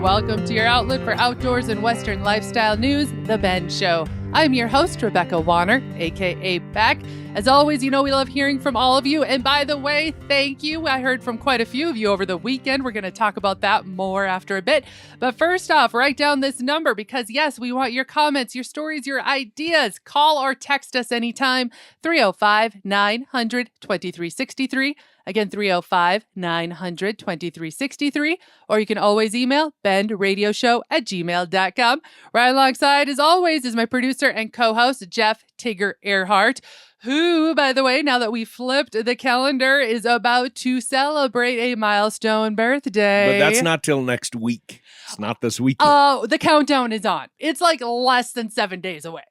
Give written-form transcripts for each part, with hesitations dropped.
Welcome to your outlet for outdoors and Western lifestyle news, The Ben Show. I'm your host, Rebecca Wanner, a.k.a. Beck. As always, you know we love hearing from all of you. And by the way, thank you. I heard from quite a few of you over the weekend. We're going to talk about that more after a bit. But first off, write down this number because, yes, we want your comments, your stories, your ideas. Call or text us anytime, 305-900-2363. Again, 305-900-2363. Or you can always email bendradioshow@gmail.com. Right alongside, as always, is my producer and co-host, Jeff Tigger Erhardt, who, by the way, now that we flipped the calendar, is about to celebrate a milestone birthday. But that's not till next week. It's not this weekend. Oh, the countdown is on. It's like less than 7 days away.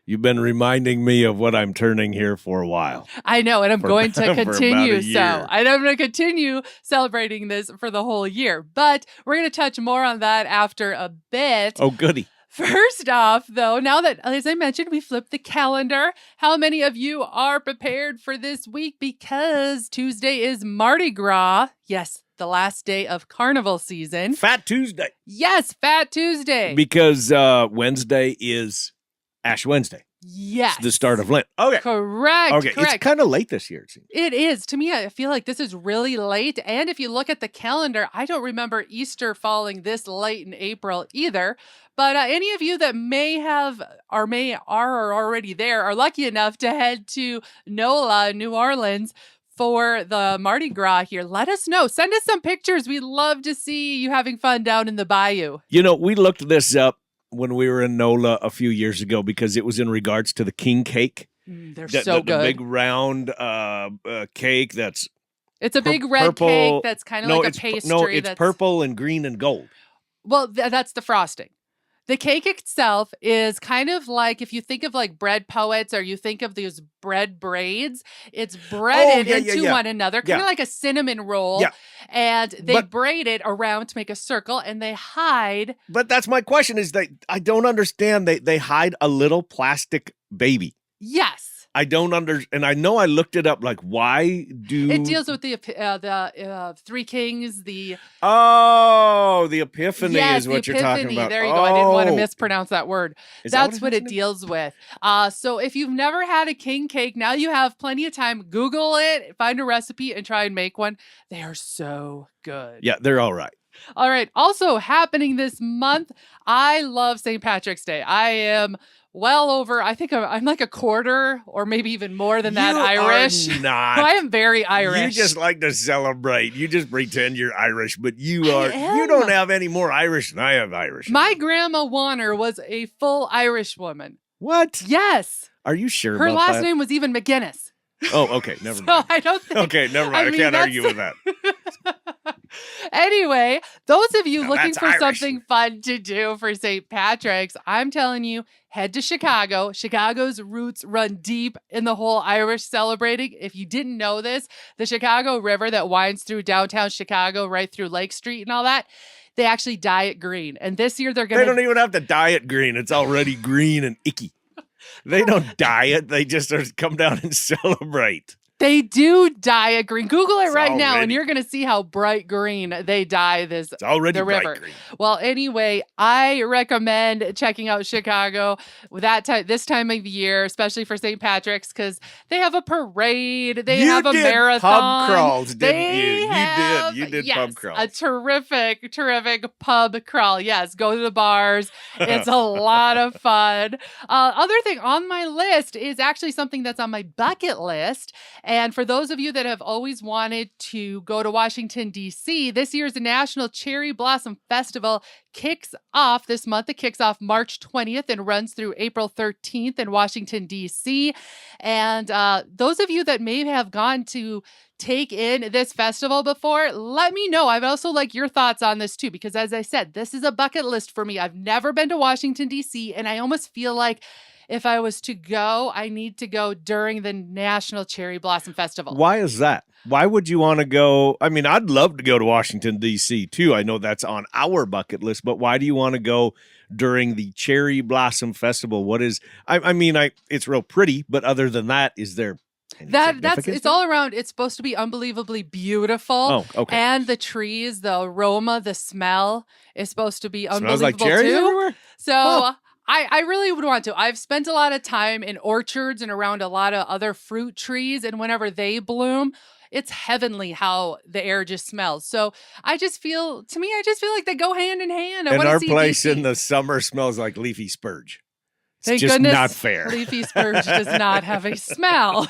You've been reminding me of what I'm turning here for a while. I know, and I'm going to continue. So I'm going to continue celebrating this for the whole year. But we're going to touch more on that after a bit. Oh, goody. First off, though, now that, as I mentioned, we flipped the calendar, how many of you are prepared for this week? Because Tuesday is Mardi Gras. Yes, the last day of carnival season. Fat Tuesday. Yes, Fat Tuesday. Because Wednesday is Ash Wednesday. Yes. It's the start of Lent. Okay. Correct. Okay. It's kind of late this year, it seems. It is. To me, I feel like this is really late. And if you look at the calendar, I don't remember Easter falling this late in April either. But any of you that may have or are already there are lucky enough to head to NOLA, New Orleans, for the Mardi Gras here. Let us know. Send us some pictures. We'd love to see you having fun down in the bayou. You know, we looked this up when we were in NOLA a few years ago because it was in regards to the king cake. They're so good. The big round cake that's... It's a big red purple, cake that's kind of like a pastry. No, it's purple and green and gold. Well, that's the frosting. The cake itself is kind of like, if you think of like bread poets or you think of these bread braids, it's breaded into one another, kind of like a cinnamon roll. Yeah. And they braid it around to make a circle and they hide. But that's my question is I don't understand. They hide a little plastic baby. Yes. I don't and I know I looked it up. Like, why do it deals with the three kings? The Epiphany is what you're talking about. There you go. I didn't want to mispronounce that word. That's what it is? deals with. So if you've never had a king cake, now you have plenty of time. Google it, find a recipe, and try and make one. They are so good. Yeah, they're all right. All right. Also happening this month, I love St. Patrick's Day. I am well over, I think I'm like a quarter or maybe even more than that Irish. Are not. I am very Irish. You just like to celebrate. You just pretend you're Irish, but you don't have any more Irish than I have Irish. My grandma Wanner was a full Irish woman. What? Yes. Are you sure Her about last that? name was even McGinnis. Oh, okay. Never So mind. I don't think. Okay, never mind. I can't argue with that. Anyway, those of you looking for Irish. something fun to do for St. Patrick's, I'm telling you, head to Chicago. Chicago's roots run deep in the whole Irish celebrating. If you didn't know this, the Chicago River that winds through downtown Chicago, right through Lake Street and all that, they actually dye it green. And this year they're going to... They don't even have to dye it green. It's already green and icky. They don't dye it. They just come down and celebrate. They do dye it green. Google it right now, and already- you're going to see how bright green they dye this. It's already the bright river. green. Well, anyway, I recommend checking out Chicago this time of year, especially for St. Patrick's, because they have a parade. They have a marathon. Pub crawls, didn't you? You did yes, pub crawls. A terrific pub crawl. Yes, go to the bars. It's a lot of fun. Other thing on my list is actually something that's on my bucket list. And for those of you that have always wanted to go to Washington, D.C., this year's National Cherry Blossom Festival kicks off this month. It kicks off March 20th and runs through April 13th in Washington, D.C. And those of you that may have gone to take in this festival before, let me know. I'd also like your thoughts on this too, because as I said, this is a bucket list for me. I've never been to Washington, D.C., and I almost feel like if I was to go, I need to go during the National Cherry Blossom Festival. Why is that? Why would you want to go? I mean, I'd love to go to Washington, D.C. too. I know that's on our bucket list, but why do you want to go during the Cherry Blossom Festival? What is, it's real pretty, but other than that, is there It's all around. It's supposed to be unbelievably beautiful. Oh, okay. And the trees, the aroma, the smell is supposed to be unbelievable Smells like cherries too. everywhere? So I really would want to. I've spent a lot of time in orchards and around a lot of other fruit trees, and whenever they bloom, it's heavenly how the air just smells. So I just feel like they go hand in hand. And our place in the summer smells like leafy spurge. It's Thank just goodness not fair. Leafy spurge does not have a smell.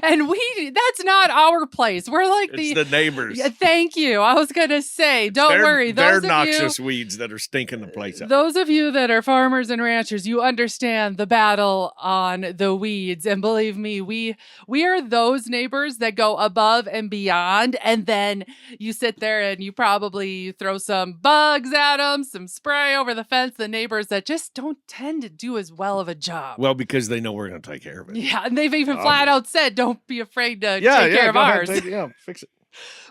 And that's not our place. We're like the neighbors. Yeah, thank you. I was going to say, don't worry. They're noxious weeds that are stinking the place up. Those of you that are farmers and ranchers, you understand the battle on the weeds. And believe me, we are those neighbors that go above and beyond. And then you sit there and you probably throw some bugs at them, some spray over the fence. The neighbors that just don't tend to do as well of a job. Well, because they know we're going to take care of it. Yeah, and they've even flat out said, don't be afraid to take care of ours. Fix it.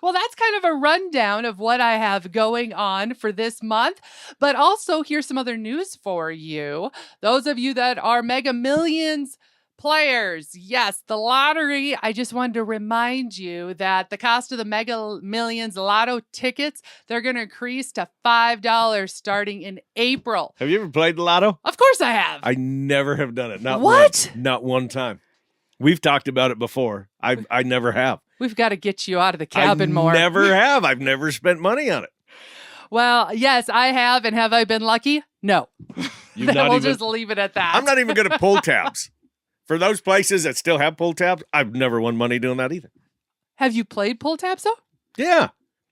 Well, that's kind of a rundown of what I have going on for this month. But also, here's some other news for you. Those of you that are Mega Millions players, yes, the lottery. I just wanted to remind you that the cost of the Mega Millions lotto tickets, they're going to increase to $5 starting in April. Have you ever played the lotto? Of course I have. I never have done it. Not what? Not one time. We've talked about it before. I never have. We've got to get you out of the cabin more. Never have. I've never spent money on it. Well, yes, I have. And have I been lucky? No. We'll just leave it at that. I'm not even good at pull tabs. For those places that still have pull tabs, I've never won money doing that either. Have you played pull tabs, though? Yeah.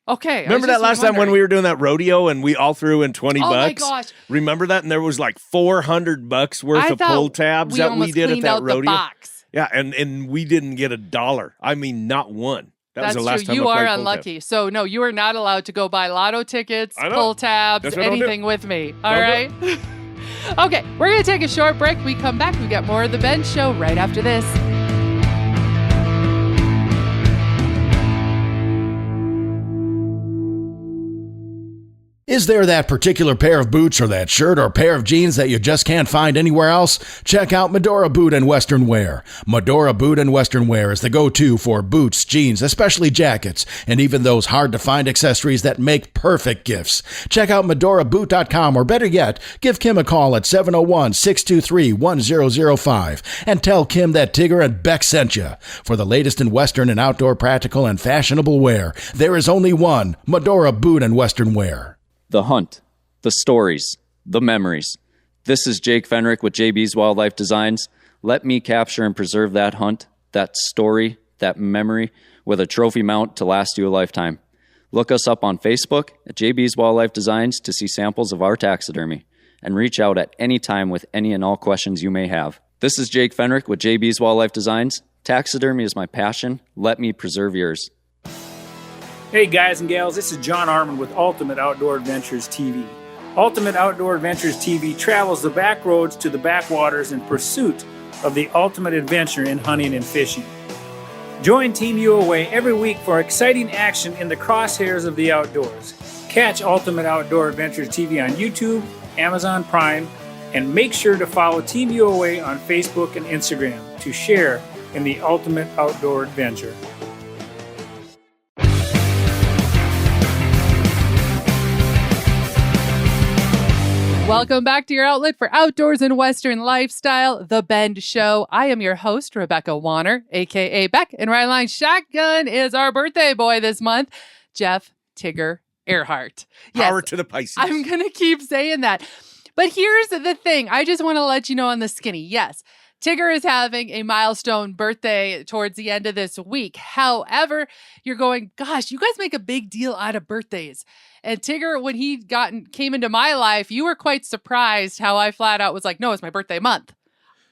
Okay. Remember that last time when we were doing that rodeo and we all threw in 20 bucks? Oh my gosh. Remember that? And there was like $400 worth of pull tabs that we did at that rodeo. Box. Yeah, and we didn't get $1. I mean, not one. That's was the last true. time You I played are unlucky. tabs. So, no, you are not allowed to go buy lotto tickets, pull tabs, anything with me. All right? Okay, we're going to take a short break. We come back. We got more of The Ben Show right after this. Is there that particular pair of boots or that shirt or pair of jeans that you just can't find anywhere else? Check out Medora Boot and Western Wear. Medora Boot and Western Wear is the go-to for boots, jeans, especially jackets, and even those hard-to-find accessories that make perfect gifts. Check out medoraboot.com, or better yet, give Kim a call at 701-623-1005 and tell Kim that Tigger and Beck sent you. For the latest in Western and outdoor practical and fashionable wear, there is only one, Medora Boot and Western Wear. The hunt, the stories, the memories. This is Jake Fenrick with JB's Wildlife Designs. Let me capture and preserve that hunt, that story, that memory with a trophy mount to last you a lifetime. Look us up on Facebook at JB's Wildlife Designs to see samples of our taxidermy, and reach out at any time with any and all questions you may have. This is Jake Fenrick with JB's Wildlife Designs. Taxidermy is my passion. Let me preserve yours. Hey guys and gals, this is John Arman with Ultimate Outdoor Adventures TV. Ultimate Outdoor Adventures TV travels the back roads to the backwaters in pursuit of the ultimate adventure in hunting and fishing. Join Team UOA every week for exciting action in the crosshairs of the outdoors. Catch Ultimate Outdoor Adventures TV on YouTube, Amazon Prime, and make sure to follow Team UOA on Facebook and Instagram to share in the ultimate outdoor adventure. Welcome back to your outlet for outdoors and Western lifestyle, The Bend Show. I am your host, Rebecca Wanner, a.k.a. Beck, and right line shotgun is our birthday boy this month, Jeff Tigger Erhardt. Yes, Power to the Pisces. I'm going to keep saying that. But here's the thing. I just want to let you know on the skinny. Yes, Tigger is having a milestone birthday towards the end of this week. However, you're going, gosh, you guys make a big deal out of birthdays. And Tigger, when he came into my life, you were quite surprised how I flat out was like, no, it's my birthday month.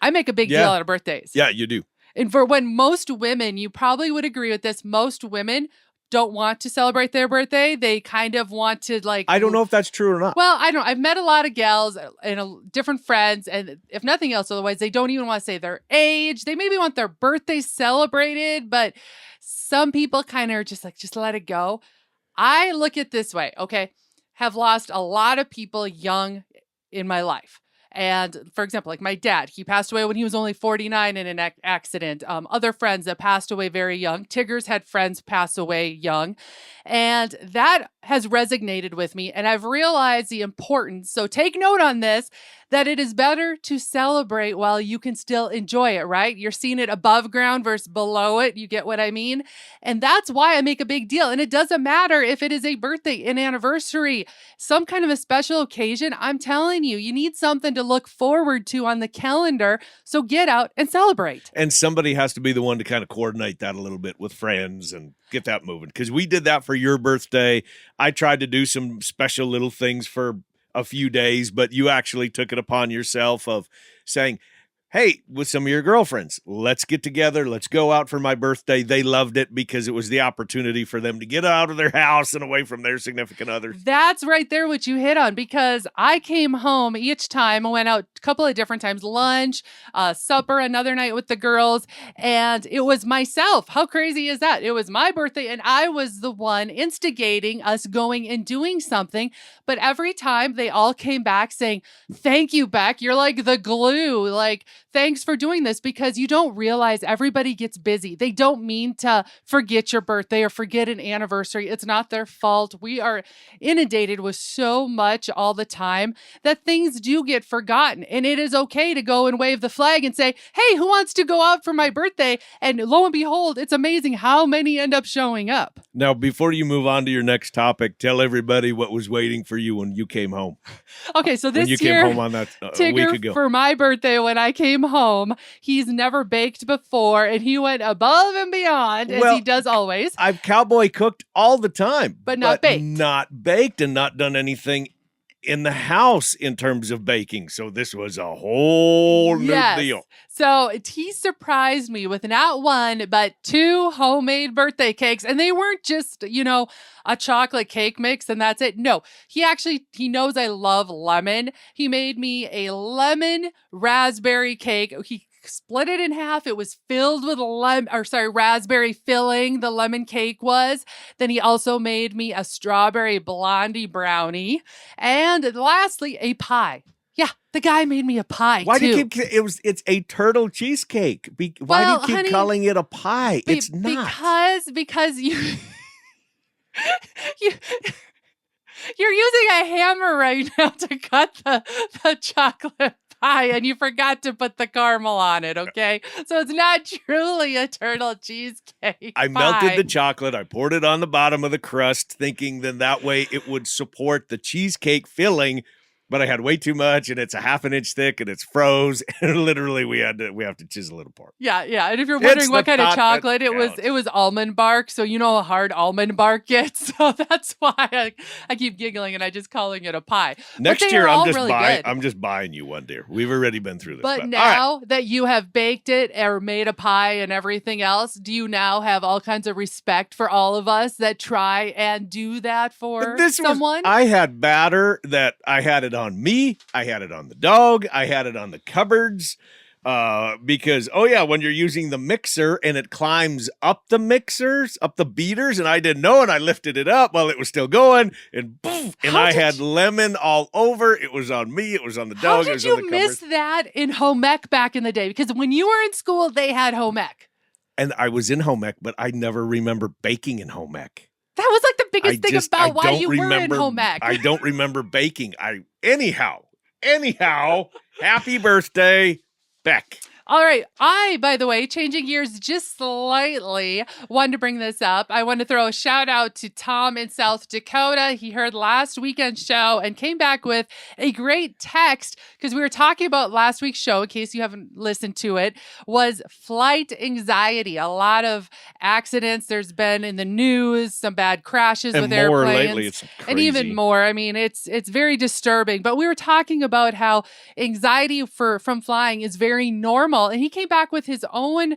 I make a big deal out of birthdays. Yeah, you do. And for when most women, you probably would agree with this, most women don't want to celebrate their birthday. They kind of want to I don't know if that's true or not. Well, I don't know. I've met a lot of gals and different friends, and if nothing else, otherwise they don't even want to say their age. They maybe want their birthday celebrated, but some people kind of are just like, just let it go. I look at it this way, okay? Have lost a lot of people young in my life. And for example, like my dad, he passed away when he was only 49 in an accident. Other friends that passed away very young. Tigger's had friends pass away young. And that has resonated with me. And I've realized the importance. So take note on this, that it is better to celebrate while you can still enjoy it, right? You're seeing it above ground versus below it. You get what I mean? And that's why I make a big deal. And it doesn't matter if it is a birthday, an anniversary, some kind of a special occasion. I'm telling you, you need something to look forward to on the calendar. So get out and celebrate. And somebody has to be the one to kind of coordinate that a little bit with friends and get that moving. Because we did that for your birthday. I tried to do some special little things for a few days, but you actually took it upon yourself of saying, hey, with some of your girlfriends, let's get together. Let's go out for my birthday. They loved it because it was the opportunity for them to get out of their house and away from their significant others. That's right there what you hit on, because I came home each time. I went out a couple of different times, lunch, supper, another night with the girls, and it was myself. How crazy is that? It was my birthday, and I was the one instigating us going and doing something. But every time they all came back saying, thank you, Beck. You're like the glue. Like, thanks for doing this, because you don't realize everybody gets busy. They don't mean to forget your birthday or forget an anniversary. It's not their fault. We are inundated with so much all the time that things do get forgotten. And it is okay to go and wave the flag and say, hey, who wants to go out for my birthday? And lo and behold, it's amazing how many end up showing up. Now, before you move on to your next topic, tell everybody what was waiting for you when you came home. Okay, so this when you year, came home on that a Tigger, week ago. for my birthday, when I came home, he's never baked before, and he went above and beyond, as he does always. I've Cowboy cooked all the time. But not baked. Not baked and not done anything in the house in terms of baking. So this was a whole new deal. So he surprised me with not one, but 2 homemade birthday cakes. And they weren't just, a chocolate cake mix and that's it. No, he knows I love lemon. He made me a lemon raspberry cake. He split it in half. It was filled with raspberry filling. The lemon cake was. Then he also made me a strawberry blondie brownie. And lastly, a pie. Yeah, the guy made me a pie. Why too. do you keep it's a turtle cheesecake? Why do you keep calling it a pie? It's not. Because you you're using a hammer right now to cut the chocolate pie, and you forgot to put the caramel on it, okay? So it's not truly a turtle cheesecake I melted the chocolate. I poured it on the bottom of the crust, thinking then that way it would support the cheesecake filling. But I had way too much, and it's a half an inch thick, and it's froze. And literally, we have to chisel it apart. Yeah. And if you're wondering what kind of chocolate, it was almond bark. So you know how hard almond bark gets. So that's why I keep giggling, and I just calling it a pie. Next year, I'm just buying you one, dear. We've already been through this. But now that you have baked it or made a pie and everything else, do you now have all kinds of respect for all of us that try and do that for someone? I had batter that I had it on me, I had it on the dog, I had it on the cupboards, because when you're using the mixer and it climbs up the mixers, up the beaters, and I didn't know, and I lifted it up while it was still going, and boom, and I had lemon all over. It was on me, it was on the dog. How did you miss that in home ec back in the day? Because when you were in school, they had home ec. And I was in home ec, but I never remember baking in home ec. That was like the biggest thing about why you were in home ec. I don't remember baking. Anyhow, happy birthday, Beck. All right. By the way, changing gears just slightly, wanted to bring this up. I want to throw a shout out to Tom in South Dakota. He heard last weekend's show and came back with a great text, because we were talking about last week's show, in case you haven't listened to it, was flight anxiety. A lot of accidents there's been in the news, some bad crashes with airplanes. And more lately, it's crazy. And even more. I mean, it's very disturbing. But we were talking about how anxiety from flying is very normal. And he came back with his own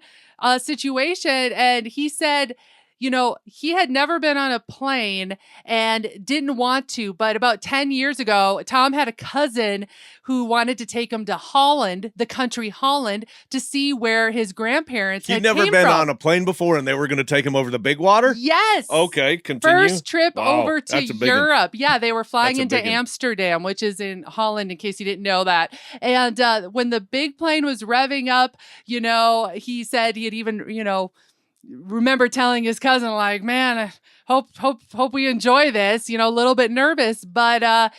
situation, and he said, he had never been on a plane and didn't want to. But about 10 years ago, Tom had a cousin who wanted to take him to Holland, the country Holland, to see where his grandparents He'd had never came been from. on a plane before, and they were going to take him over the big water? Yes. Okay, continue. First trip Wow, over to that's a big one. Europe. Yeah, they were flying That's a into big one. Amsterdam, which is in Holland, in case you didn't know that. And when the big plane was revving up, he said he had even, remember telling his cousin, like, man, I hope we enjoy this, a little bit nervous. But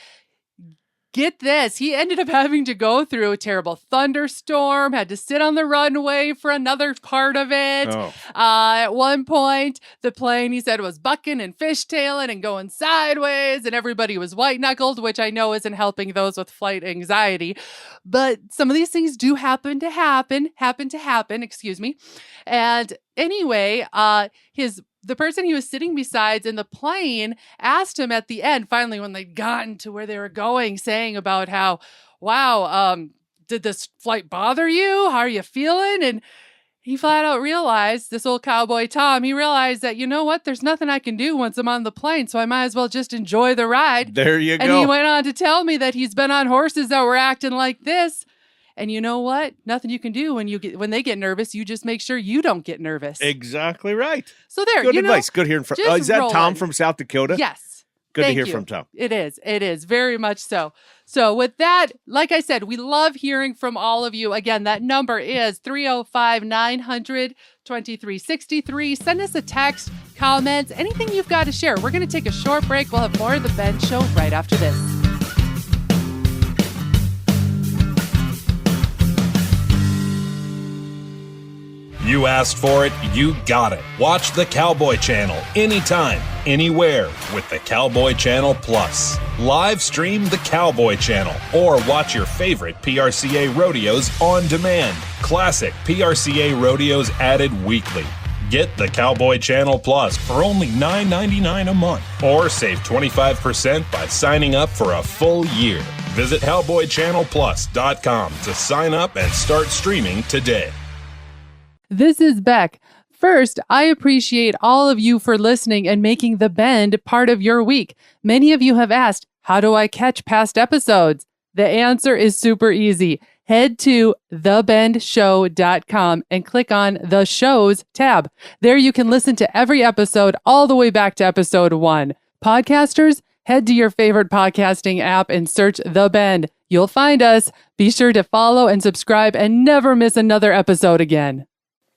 get this, he ended up having to go through a terrible thunderstorm, had to sit on the runway for another part of it. Oh. At one point, the plane, he said, was bucking and fishtailing and going sideways, and everybody was white-knuckled, which I know isn't helping those with flight anxiety. But some of these things do happen to happen, excuse me. And anyway, the person he was sitting beside in the plane asked him at the end, finally, when they'd gotten to where they were going, saying about how, wow, did this flight bother you? How are you feeling? And he flat out realized, this old cowboy Tom, he realized that, there's nothing I can do once I'm on the plane, so I might as well just enjoy the ride. There you go. And he went on to tell me that he's been on horses that were acting like this. And you know what? Nothing you can do when they get nervous. You just make sure you don't get nervous. Exactly right. So there, Good advice. Good hearing from. just Is that Tom rolling. from South Dakota? Yes. Good Thank to hear you. from Tom. It is very much so. So with that, like I said, we love hearing from all of you. Again, that number is 305-900-2363. Send us a text, comments, anything you've got to share. We're going to take a short break. We'll have more of the Ben Show right after this. You asked for it, you got it. Watch the Cowboy Channel anytime, anywhere with the Cowboy Channel Plus. Live stream the Cowboy Channel or watch your favorite PRCA rodeos on demand. Classic PRCA rodeos added weekly. Get the Cowboy Channel Plus for only $9.99 a month or save 25% by signing up for a full year. Visit cowboychannelplus.com to sign up and start streaming today. This is Beck. First, I appreciate all of you for listening and making The Bend part of your week. Many of you have asked, how do I catch past episodes? The answer is super easy. Head to thebendshow.com and click on the shows tab. There you can listen to every episode all the way back to episode 1. Podcasters, head to your favorite podcasting app and search The Bend. You'll find us. Be sure to follow and subscribe and never miss another episode again.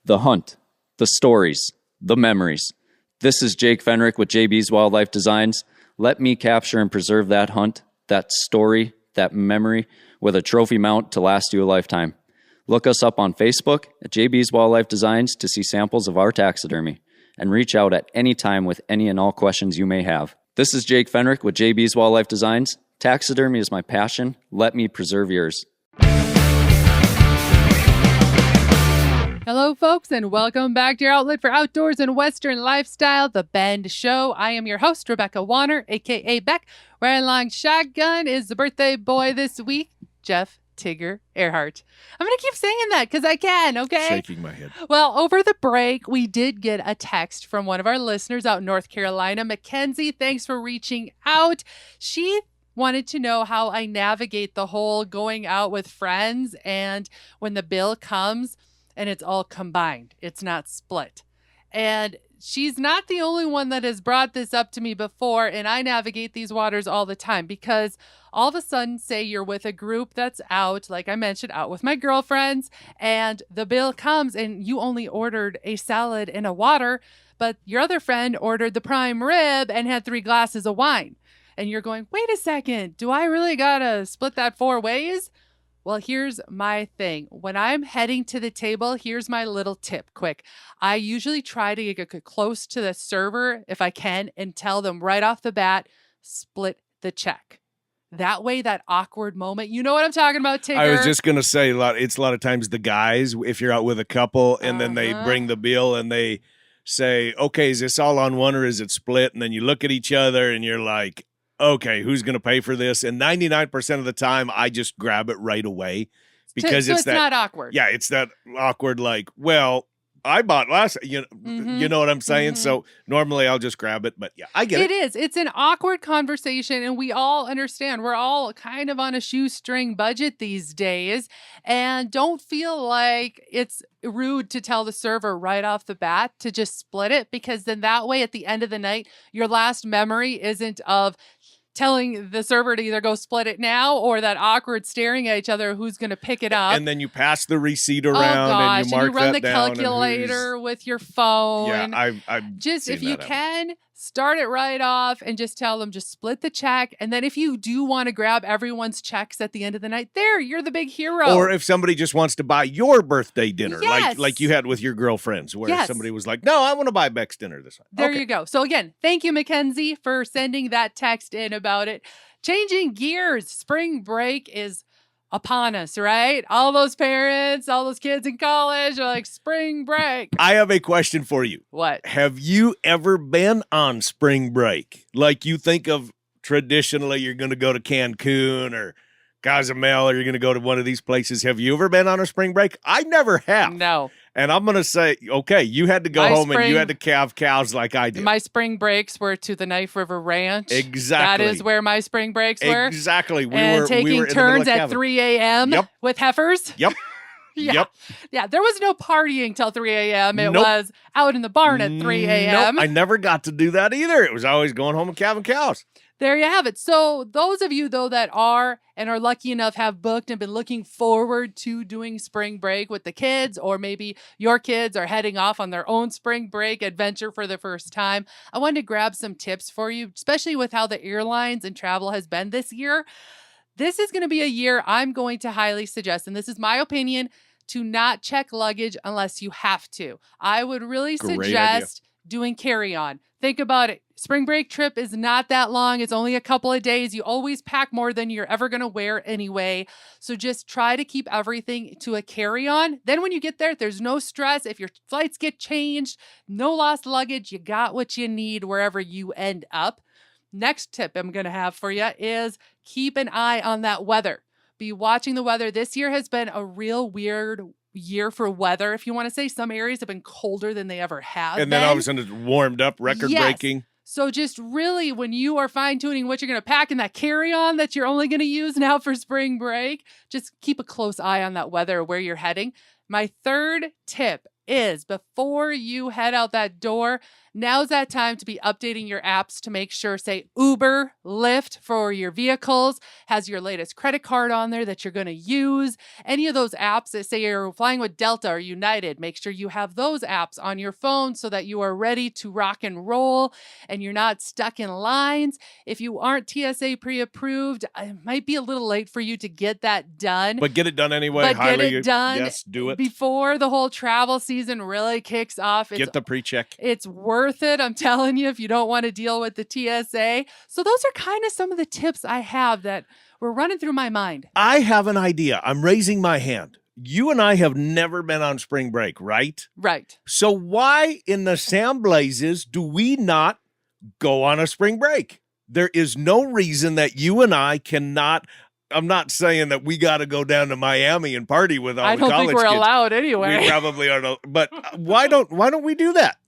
The hunt, the stories, the memories. This is Jake Fenrick with JB's Wildlife Designs. Let me capture and preserve that hunt, that story, that memory with a trophy mount to last you a lifetime. Look us up on Facebook at JB's Wildlife Designs to see samples of our taxidermy and reach out at any time with any and all questions you may have. This is Jake Fenrick with JB's Wildlife Designs. Taxidermy is my passion. Let me preserve yours. Hello, folks, and welcome back to your outlet for outdoors and Western lifestyle, The Bend Show. I am your host, Rebecca Wanner, a.k.a. Beck. Wearing long shotgun is the birthday boy this week, Jeff Tigger Erhardt. I'm going to keep saying that because I can, okay? Shaking my head. Well, over the break, we did get a text from one of our listeners out in North Carolina. Mackenzie, thanks for reaching out. She wanted to know how I navigate the whole going out with friends and when the bill comes, and it's all combined. It's not split. And she's not the only one that has brought this up to me before, and I navigate these waters all the time because all of a sudden, say you're with a group that's out, like I mentioned, out with my girlfriends, and the bill comes and you only ordered a salad and a water, but your other friend ordered the prime rib and had 3 glasses of wine. And you're going, wait a second, do I really gotta split that 4 ways? Well, here's my thing. When I'm heading to the table, here's my little tip, quick. I usually try to get close to the server if I can and tell them right off the bat, split the check. That way, that awkward moment, you know what I'm talking about, Tigger? I was just going to say, it's a lot of times the guys, if you're out with a couple and then they bring the bill and they say, okay, is this all on one or is it split? And then you look at each other and you're like, okay, who's going to pay for this? And 99% of the time, I just grab it right away because so it's not awkward. Yeah, it's that awkward, like, well, I bought last. You know what I'm saying? So normally I'll just grab it, but yeah, I get it. It is. It's an awkward conversation, and we all understand. We're all kind of on a shoestring budget these days, and don't feel like it's rude to tell the server right off the bat to just split it, because then that way at the end of the night, your last memory isn't of telling the server to either go split it now or that awkward staring at each other who's going to pick it up. And then you pass the receipt around and you mark and you run that the down calculator with your phone. Yeah, I've just seen if you that can start it right off and just tell them just split the check. And then if you do want to grab everyone's checks at the end of the night, there, you're the big hero. Or if somebody just wants to buy your birthday dinner, Yes. like you had with your girlfriends, where Yes. somebody was like, no, I want to buy Beck's dinner this time. There you go. So again, thank you, Mackenzie, for sending that text in about it. Changing gears, spring break is upon us, right? All those parents, all those kids in college are like, spring break. I have a question for you. What? Have you ever been on spring break? Like you think of traditionally you're going to go to Cancun or Cozumel, or you're going to go to one of these places. Have you ever been on a spring break? I never have. No. And I'm going to say, okay, you had to go home and you had to calve cows like I did. My spring breaks were to the Knife River Ranch. Exactly. That is where my spring breaks were. Exactly. We and were taking turns at 3 a.m. Yep. with heifers. Yep. Yeah. Yep. Yeah, there was no partying till 3 a.m. It Nope. was out in the barn at 3 a.m. Nope, I never got to do that either. It was always going home and calving cows. There you have it. So those of you, though, that are and are lucky enough have booked and been looking forward to doing spring break with the kids, or maybe your kids are heading off on their own spring break adventure for the first time, I wanted to grab some tips for you, especially with how the airlines and travel has been this year. This is going to be a year I'm going to highly suggest, and this is my opinion, to not check luggage unless you have to. I would really Great suggest doing carry-on. Think about it. Spring break trip is not that long. It's only a couple of days. You always pack more than you're ever going to wear anyway. So just try to keep everything to a carry-on. Then when you get there, there's no stress. If your flights get changed, no lost luggage. You got what you need wherever you end up. Next tip I'm going to have for you is keep an eye on that weather. Be watching the weather. This year has been a real weird year for weather. If you want to say, some areas have been colder than they ever have And then all of a sudden it's warmed up, record breaking. So just really, when you are fine-tuning what you're going to pack in that carry-on that you're only going to use now for spring break, just keep a close eye on that weather, where you're heading. My third tip is, before you head out that door, now's that time to be updating your apps to make sure, say, Uber, Lyft for your vehicles has your latest credit card on there that you're going to use. Any of those apps that say you're flying with Delta or United, make sure you have those apps on your phone so that you are ready to rock and roll and you're not stuck in lines. If you aren't TSA pre-approved, it might be a little late for you to get that done. But get it done anyway. But get it done. Yes, do it. Before the whole travel season really kicks off. Get the pre-check. It's worth it, I'm telling you, if you don't want to deal with the TSA. So those are kind of some of the tips I have that were running through my mind. I have an idea. I'm raising my hand. You and I have never been on spring break, right? Right. So why in the Sam Blazes do we not go on a spring break? There is no reason that you and I cannot. I'm not saying that we got to go down to Miami and party with all the college kids. I don't think we're allowed anyway. We probably aren't. But why don't we do that?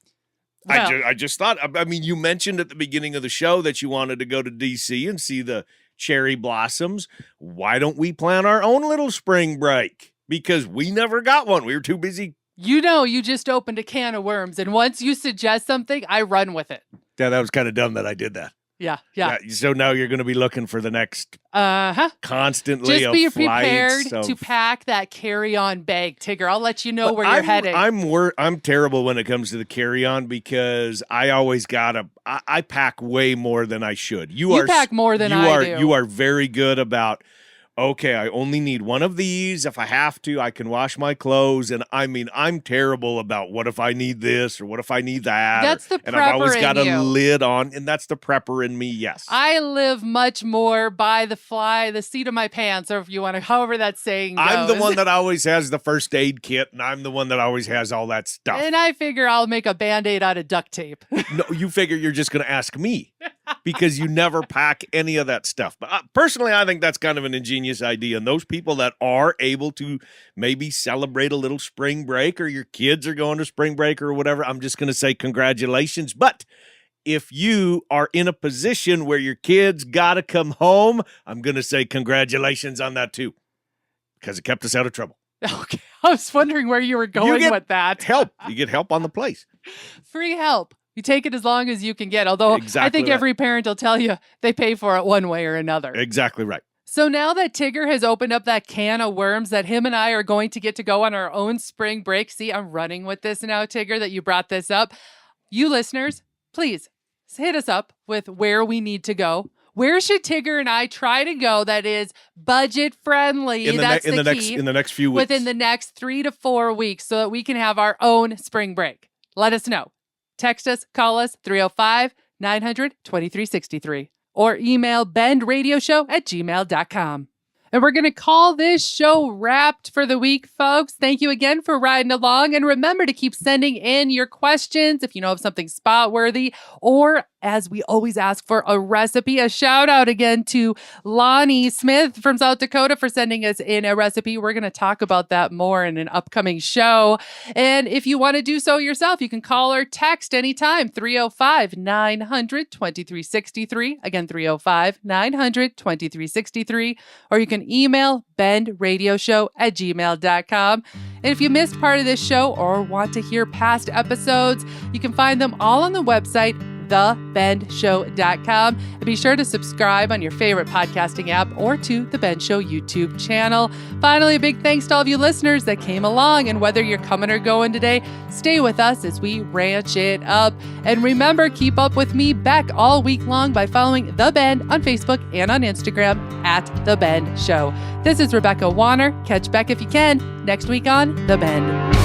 Well, I just thought, I mean, you mentioned at the beginning of the show that you wanted to go to D.C. and see the cherry blossoms. Why don't we plan our own little spring break? Because we never got one. We were too busy. You know, you just opened a can of worms, and once you suggest something, I run with it. Yeah, that was kind of dumb that I did that. Yeah. So now you're going to be looking for the next constantly Just be of prepared flights to pack that carry-on bag, Tigger. I'll let you know where you're heading. I'm terrible when it comes to the carry-on because I always I pack way more than I should. You pack more than I do. You are very good about, okay, I only need one of these. If I have to, I can wash my clothes. And I mean, I'm terrible about what if I need this or what if I need that. That's the prepper and I've always got in a you. lid on, and that's the prepper in me, yes. I live much more by the seat of my pants, or if you want to, however that saying goes. I'm the one that always has the first aid kit, and I'm the one that always has all that stuff. And I figure I'll make a Band-Aid out of duct tape. No, you figure you're just going to ask me. because you never pack any of that stuff. But personally, I think that's kind of an ingenious idea. And those people that are able to maybe celebrate a little spring break, or your kids are going to spring break or whatever, I'm just going to say congratulations. But if you are in a position where your kids got to come home, I'm going to say congratulations on that too, because it kept us out of trouble. Okay. I was wondering where you were going with that. Help. You get help on the place. Free help. You take it as long as you can get. Although Exactly I think right. every parent will tell you they pay for it one way or another. Exactly right. So now that Tigger has opened up that can of worms that him and I are going to get to go on our own spring break. See, I'm running with this now, Tigger, that you brought this up. You listeners, please hit us up with where we need to go. Where should Tigger and I try to go that is budget friendly? That's the key. In the next few weeks. Within the next 3 to 4 weeks, so that we can have our own spring break. Let us know. Text us, call us, 305-900-2363. Or email bendradioshow@gmail.com. And we're going to call this show wrapped for the week, folks. Thank you again for riding along. And remember to keep sending in your questions if you know of something spot-worthy, or as we always ask for a recipe. A shout out again to Lonnie Smith from South Dakota for sending us in a recipe. We're going to talk about that more in an upcoming show. And if you want to do so yourself, you can call or text anytime, 305-900-2363. Again, 305-900-2363. Or you can email bendradioshow@gmail.com. And if you missed part of this show or want to hear past episodes, you can find them all on the website, thebendshow.com. And be sure to subscribe on your favorite podcasting app or to The Ben Show YouTube channel. Finally, a big thanks to all of you listeners that came along. And whether you're coming or going today, stay with us as we ranch it up. And remember, keep up with me, Beck, all week long by following The Bend on Facebook and on Instagram @The Bend Show. This is Rebecca Wanner. Catch Beck if you can next week on The Bend.